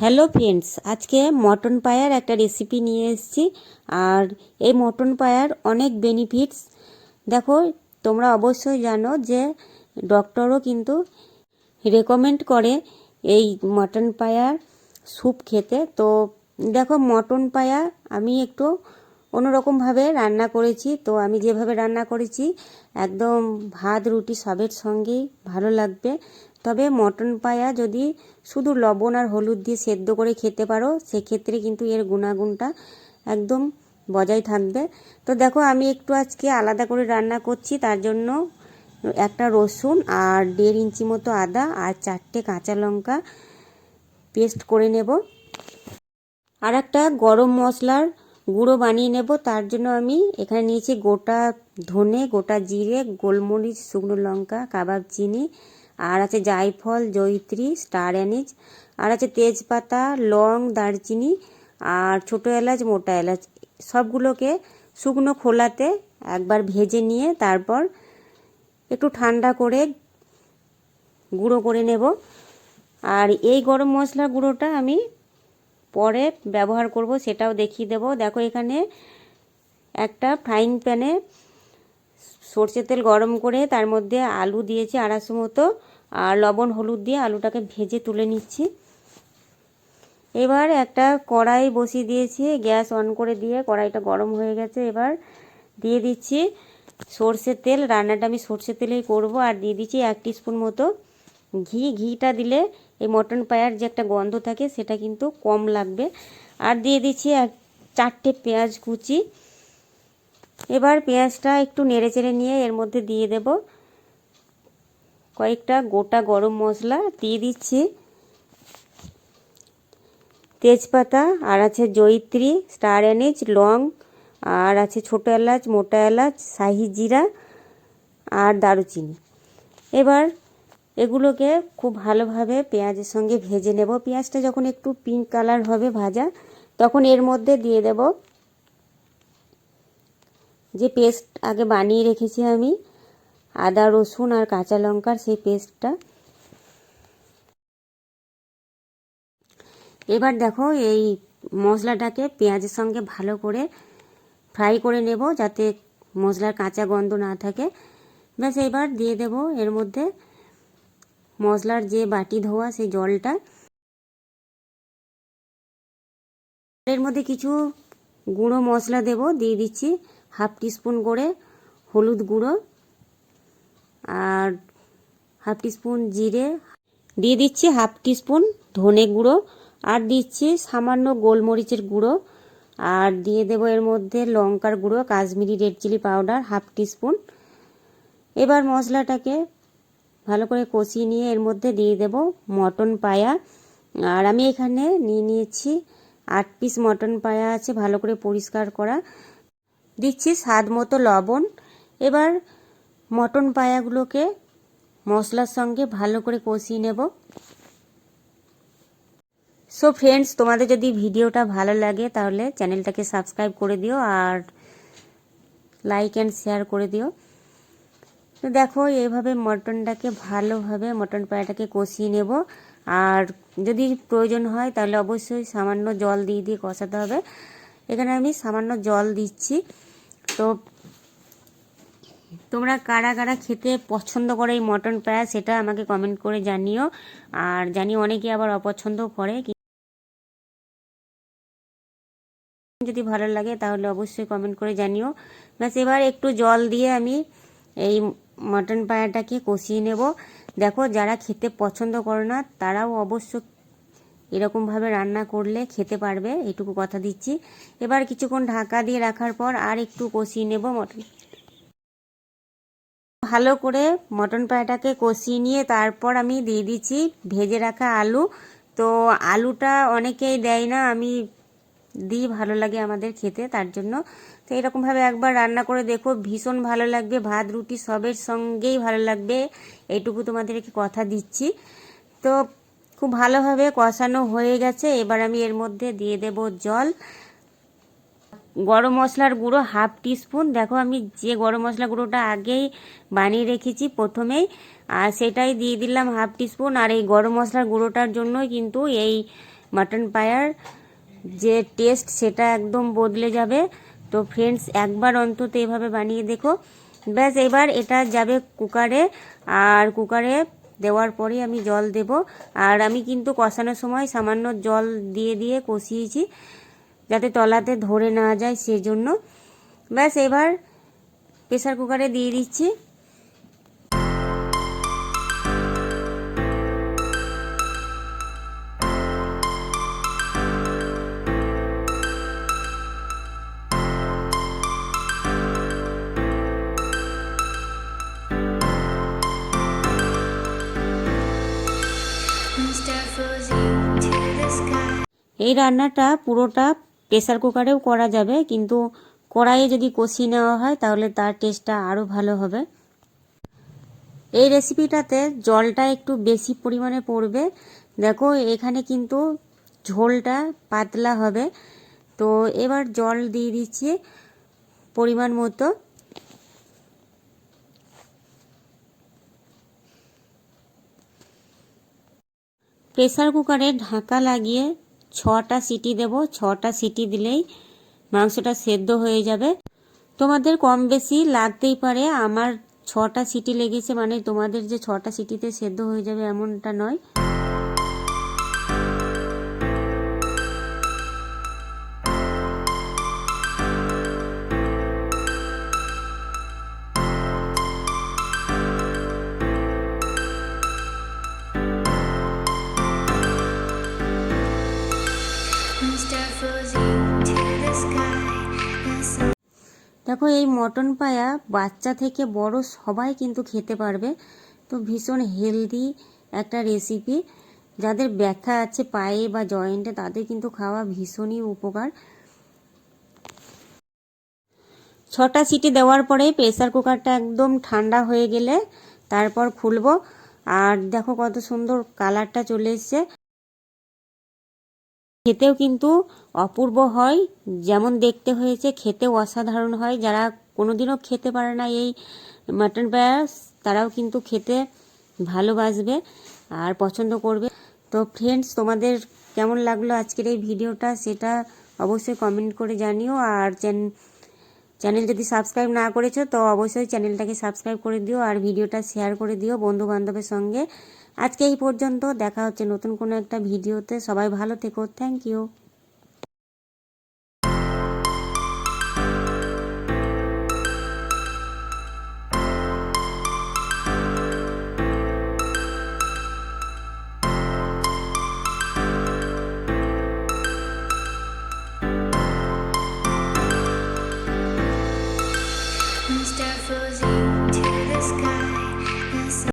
Hello friends, আজকে mutton পায়ার একটা recipe নিয়ে এসেছি। আর এই মটন পায়ার অনেক বেনিফিটস। দেখো, তোমরা অবশ্যই জানো যে ডক্টরও কিন্তু রেকমেন্ড করে এই মটন পায়ার স্যুপ খেতে। তো দেখো, মটন পায়া আমি একটু অন্যরকমভাবে রান্না করেছি। তো আমি যেভাবে রান্না করেছি একদম ভাত রুটি সবের সঙ্গেই ভালো লাগবে। তবে মটন পায়া যদি শুধু লবণ আর হলুদ দিয়ে সেদ্ধ করে খেতে পারো, সেক্ষেত্রে কিন্তু এর গুণাগুণটা একদম বজায় থাকবে। তো দেখো, আমি একটু আজকে আলাদা করে রান্না করছি। তার জন্য একটা রসুন আর 1.5 ইঞ্চি মতো আদা আর 4টে কাঁচা লঙ্কা পেস্ট করে নেব। আর একটা গরম মশলার গুঁড়ো বানিয়ে নেব। তার জন্য আমি এখানে নিয়েছি গোটা ধনে, গোটা জিরে, গোলমরিচ, শুকনো লঙ্কা, কাবাব চিনি, আর আছে জায়ফল, জয়িত্রী, স্টার অ্যানিজ, আর আছে তেজপাতা, লং, দারচিনি আর ছোটো এলাচ, মোটা এলাচ। সবগুলোকে শুকনো খোলাতে একবার ভেজে নিয়ে তারপর একটু ঠান্ডা করে গুঁড়ো করে নেব। আর এই গরম মশলার গুঁড়োটা আমি পরে ব্যবহার করব, সেটাও দেখিয়ে দেব। দেখো, এখানে একটা ফ্রাইং প্যানে সরষের তেল গরম করে তার মধ্যে আলু দিয়েছি 250 মতো, আর লবণ হলুদ দিয়ে আলুটাকে ভেজে তুলে নিচ্ছি। এবার একটা কড়াই বসিয়ে দিয়েছি, গ্যাস অন করে দিয়ে কড়াইটা গরম হয়ে গেছে। এবার দিয়ে দিচ্ছি সরষের তেল। রান্নাটা আমি সরষের তেলেই করব। আর দিয়ে দিচ্ছি 1 টিস্পুন মতো ঘি। ঘিটা দিলে এই মটন পায়ার যে একটা গন্ধ থাকে সেটা কিন্তু কম লাগবে। আর দিয়ে দিচ্ছি 4টে পেঁয়াজ কুচি। এবার পেঁয়াজটা একটু নেড়েচেড়ে নিয়ে এর মধ্যে দিয়ে দেব কয়েকটা গোটা গরম মশলা। দিয়ে দিচ্ছি তেজপাতা, আর আছে জয়িত্রী, স্টার অ্যানিজ, লং, আর আছে ছোটো এলাচ, মোটা এলাচ, শাহি জিরা আর দারুচিনি। এবার এগুলোকে খুব ভালোভাবে পেঁয়াজের সঙ্গে ভেজে নেব। পেঁয়াজটা যখন একটু পিঙ্ক কালার হবে ভাজা, তখন এর মধ্যে দিয়ে দেব যে পেস্ট আগে বানিয়ে রেখেছি আমি, আদা রসুন আর কাঁচা লঙ্কার সেই পেস্টটা। এবার দেখো, এই মশলাটাকে পেঁয়াজের সঙ্গে ভালো করে ফ্রাই করে নেব যাতে মশলার কাঁচা গন্ধ না থাকে। ব্যাস, এবার দিয়ে দেব এর মধ্যে মশলার যে বাটি ধোয়া সেই জলটা। এর মধ্যে কিছু গুঁড়ো মশলা দেব। দিয়ে দিচ্ছি 1/2 টিস্পুন করে হলুদ গুঁড়ো, আর 1/2 টিস্পুন জিরে, দিয়ে দিচ্ছি 1/2 টিস্পুন ধনে গুঁড়ো, আর দিচ্ছি সামান্য গোলমরিচের গুঁড়ো, আর দিয়ে দেব এর মধ্যে লঙ্কার গুঁড়ো, Kashmiri red chilli powder 1/2 teaspoon. এবার মশলাটাকে ভালো করে কষিয়ে নিয়ে এর মধ্যে দিয়ে দেব মটন পায়া। আর আমি এখানে নিয়ে নিয়েছি 8 পিস মটন পায়া আছে, ভালো করে পরিষ্কার করা। দিচ্ছি স্বাদ মতো লবণ। এবার মটন পায়াগুলোকে মশলার সঙ্গে ভালো করে কষিয়ে নেব। সো ফ্রেন্ডস, তোমাদের যদি ভিডিওটা ভালো লাগে তাহলে চ্যানেলটাকে সাবস্ক্রাইব করে দিও আর লাইক অ্যান্ড শেয়ার করে দিও। তো দেখো, এইভাবে মটনটাকে ভালোভাবে মটন পায়াটাকে কষিয়ে নেব। আর যদি প্রয়োজন হয় তাহলে অবশ্যই সামান্য জল দিয়ে দিয়ে কষাতে হবে। এখানে আমি সামান্য জল দিচ্ছি। তো তোমরা কারা কারা খেতে পছন্দ করে এই মটন পায়া সেটা আমাকে কমেন্ট করে জানিও। আর জানি অনেকে আবার অপছন্দও করে। যদি ভালো লাগে তাহলে অবশ্যই কমেন্ট করে জানিও। ব্যাস, এবার একটু জল দিয়ে আমি এই মটন পায়াটাকে কষিয়ে নেব। দেখো, যারা খেতে পছন্দ করে না তারাও অবশ্য এরকমভাবে রান্না করলে খেতে পারবে, এইটুকু কথা দিচ্ছি। এবার কিছুক্ষণ ঢাকা দিয়ে রাখার পর আর একটু কষিয়ে নেব মটন। ভালো করে মটন পায়াটাকে কষিয়ে নিয়ে তারপর আমি দিয়ে দিচ্ছি ভেজে রাখা আলু। তো আলুটা অনেকেই দেয় না, আমি দিই, ভালো লাগে আমাদের খেতে, তার জন্য। তো এরকমভাবে একবার রান্না করে দেখো, ভীষণ ভালো লাগবে, ভাত রুটি সবের সঙ্গেই ভালো লাগবে, এইটুকু তোমাদেরকে কথা দিচ্ছি। তো খুব ভালোভাবে কষানো হয়ে গেছে। এবার আমি এর মধ্যে দিয়ে দেব জল। গরম মশলার গুঁড়ো 1/2 টিস্পুন। দেখো, আমি যে গরম মশলা গুঁড়োটা আগেই বানিয়ে রেখেছি প্রথমেই, আর সেটাই দিয়ে দিলাম 1/2 টিস্পুন। আর এই গরম মশলার গুঁড়োটার জন্যই কিন্তু এই মাটন পায়ার যে টেস্ট সেটা একদম বদলে যাবে। তো ফ্রেন্ডস, একবার অন্তত এভাবে বানিয়ে দেখো। ব্যাস, এবার এটা যাবে কুকারে, আর কুকারে দেওয়ার পরে আমি জল দেব। আর আমি কিন্তু কষানোর সময় সামান্য জল দিয়ে দিয়ে কষিয়েছি, যাতে তলাতে ধরে না যায় সেজন্য। ব্যাস, এবার প্রেসার কুকারে দিয়ে দিচ্ছি। এই রান্নাটা পুরোটা প্রেসার কুকারেও করা যাবে, কিন্তু কড়াইয়ে যদি কষিয়ে নেওয়া হয় তাহলে তার টেস্টটা আরও ভালো হবে। এই রেসিপিটাতে জলটা একটু বেশি পরিমাণে পড়বে। দেখো, এখানে কিন্তু ঝোলটা পাতলা হবে। তো এবার জল দিয়ে দিচ্ছি পরিমাণ মতো। প্রেসার কুকারে ঢাকা লাগিয়ে 6টা সিটি দেব। 6টা সিটি দিলেই মাংসটা সেদ্ধ হয়ে যাবে। তোমাদের কম বেশি লাগতেই পারে, আমার 6টা সিটি লেগেছে, মানে তোমাদের যে 6টা সিটিতে সেদ্ধ হয়ে যাবে এমনটা নয়। দেখো, এই মটন পায়া বাচ্চা থেকে বড় সবাই কিন্তু খেতে পারবে। তো ভীষণ হেলদি একটা রেসিপি। যাদের ব্যথা আছে পায়ে বা জয়েন্টে তাদের কিন্তু খাওয়া ভীষণই উপকার। 6টা সিটি দেওয়ার পরে প্রেসার কুকারটা একদম ঠান্ডা হয়ে গেলে তারপর খুলবো। আর দেখো কত সুন্দর কালারটা চলে এসছে। খেতেও কিন্তু অপূর্ব হয়, যেমন দেখতে হয়েছে খেতেও অসাধারণ হয়। যারা কোনোদিনও খেতে পারে না এই মাটন পায়াস, তারাও কিন্তু খেতে ভালোবাসবে আর পছন্দ করবে। তো ফ্রেন্ডস, তোমাদের কেমন লাগলো আজকের এই ভিডিওটা সেটা অবশ্যই কমেন্ট করে জানিও। আর চ্যানেল যদি সাবস্ক্রাইব না করেছো তো অবশ্যই চ্যানেলটাকে সাবস্ক্রাইব করে দিও, আর ভিডিওটা শেয়ার করে দিও বন্ধু বান্ধবের সঙ্গে। আজকে এই পর্যন্ত, দেখা হচ্ছে নতুন কোনো একটা ভিডিওতে। সবাই ভালো থেকো। Thank you. Mr. Fuzzy.